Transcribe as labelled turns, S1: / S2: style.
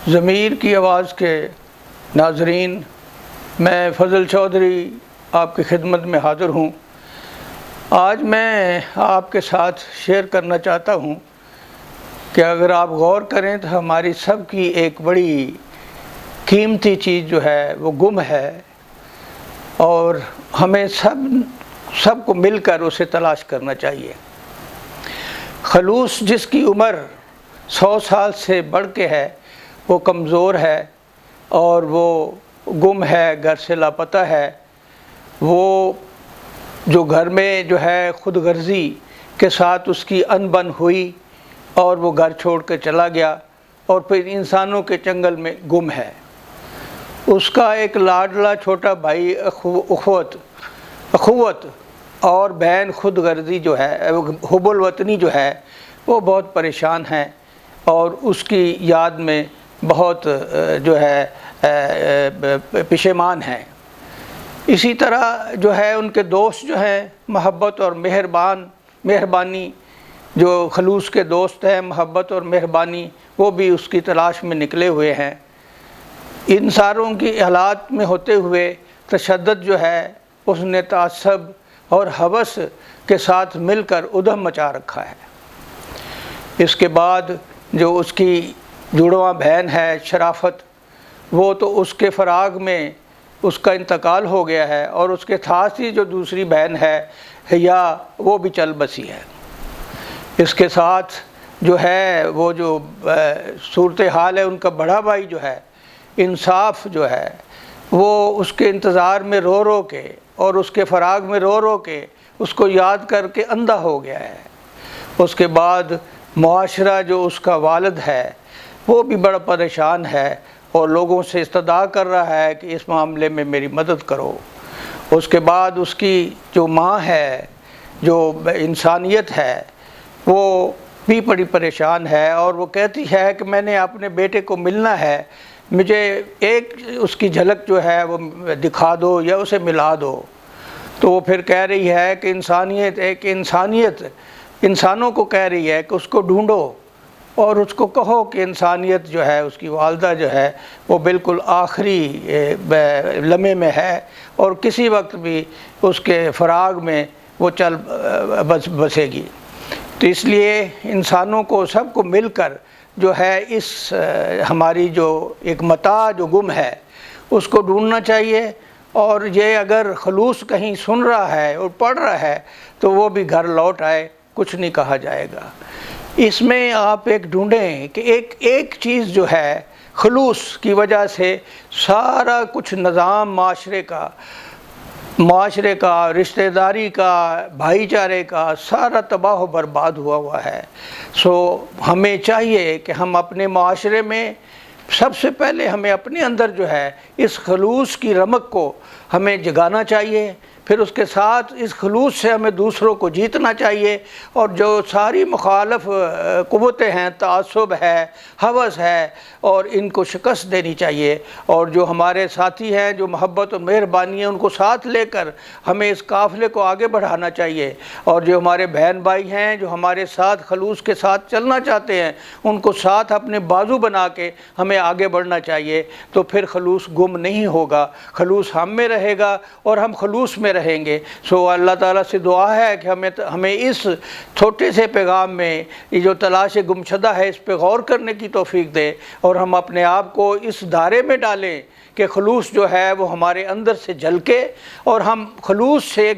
S1: ضمیر کی آواز کے ناظرین، میں فضل چودھری آپ کی خدمت میں حاضر ہوں۔ آج میں آپ کے ساتھ شیئر کرنا چاہتا ہوں کہ اگر آپ غور کریں تو ہماری سب کی ایک بڑی قیمتی چیز جو ہے وہ گم ہے، اور ہمیں سب کو مل کر اسے تلاش کرنا چاہیے۔ خلوص جس کی عمر 100 سال سے بڑھ کے ہے، وہ کمزور ہے اور وہ گم ہے، گھر سے لاپتہ ہے۔ وہ جو گھر میں جو ہے خود غرضی کے ساتھ اس کی انبن ہوئی اور وہ گھر چھوڑ کے چلا گیا اور پھر انسانوں کے چنگل میں گم ہے۔ اس کا ایک لاڈلا چھوٹا بھائی اخوت اور بہن خود غرضی جو ہے، حب الوطنی جو ہے، وہ بہت پریشان ہیں اور اس کی یاد میں بہت جو ہے پشیمان ہیں۔ اسی طرح جو ہے ان کے دوست جو ہیں محبت اور مہربانی، جو خلوص کے دوست ہیں محبت اور مہربانی، وہ بھی اس کی تلاش میں نکلے ہوئے ہیں۔ ان ساروں کی حالات میں ہوتے ہوئے تشدد جو ہے اس نے تعصب اور ہوس کے ساتھ مل کر ادھم مچا رکھا ہے۔ اس کے بعد جو اس کی جڑواں بہن ہے شرافت، وہ تو اس کے فراق میں اس کا انتقال ہو گیا ہے، اور اس کے ساتھ ہی جو دوسری بہن ہے حیا، وہ بھی چل بسی ہے۔ اس کے ساتھ جو ہے وہ جو صورتحال ہے، ان کا بڑا بھائی جو ہے انصاف جو ہے، وہ اس کے انتظار میں رو رو کے اور اس کے فراق میں رو رو کے اس کو یاد کر کے اندھا ہو گیا ہے۔ اس کے بعد معاشرہ جو اس کا والد ہے وہ بھی بڑا پریشان ہے اور لوگوں سے استدعا کر رہا ہے کہ اس معاملے میں میری مدد کرو۔ اس کے بعد اس کی جو ماں ہے، جو انسانیت ہے، وہ بھی بڑی پریشان ہے اور وہ کہتی ہے کہ میں نے اپنے بیٹے کو ملنا ہے، مجھے ایک اس کی جھلک جو ہے وہ دکھا دو یا اسے ملا دو۔ تو وہ پھر کہہ رہی ہے کہ انسانیت انسانوں کو کہہ رہی ہے کہ اس کو ڈھونڈو اور اس کو کہو کہ انسانیت جو ہے، اس کی والدہ جو ہے، وہ بالکل آخری لمحے میں ہے اور کسی وقت بھی اس کے فراق میں وہ چل بسے گی۔ تو اس لیے انسانوں کو سب کو مل کر جو ہے اس ہماری جو ایک متاع جو گم ہے اس کو ڈھونڈنا چاہیے، اور یہ اگر خلوص کہیں سن رہا ہے اور پڑھ رہا ہے تو وہ بھی گھر لوٹ آئے، کچھ نہیں کہا جائے گا۔ اس میں آپ ایک ڈھونڈیں کہ ایک چیز جو ہے خلوص کی وجہ سے سارا کچھ نظام معاشرے کا، رشتہ داری کا، بھائی چارے کا سارا تباہ و برباد ہوا ہے۔ ہمیں چاہیے کہ ہم اپنے معاشرے میں سب سے پہلے ہمیں اپنے اندر جو ہے اس خلوص کی رمق کو ہمیں جگانا چاہیے، پھر اس کے ساتھ اس خلوص سے ہمیں دوسروں کو جیتنا چاہیے، اور جو ساری مخالف قوتیں ہیں، تعصب ہے، ہوس ہے، اور ان کو شکست دینی چاہیے، اور جو ہمارے ساتھی ہیں جو محبت و مہربانی ہیں ان کو ساتھ لے کر ہمیں اس قافلے کو آگے بڑھانا چاہیے، اور جو ہمارے بہن بھائی ہیں جو ہمارے ساتھ خلوص کے ساتھ چلنا چاہتے ہیں ان کو ساتھ اپنے بازو بنا کے ہمیں آگے بڑھنا چاہیے۔ تو پھر خلوص گم نہیں ہوگا، خلوص ہم میں رہے گا اور ہم خلوص میں رہیں گے۔ اللہ تعالیٰ سے دعا ہے کہ ہمیں اس چھوٹے سے پیغام میں یہ جو تلاش گمشدہ ہے اس پہ غور کرنے کی توفیق دے، اور ہم اپنے آپ کو اس دائرے میں ڈالیں کہ خلوص جو ہے وہ ہمارے اندر سے جھلکے اور ہم خلوص سے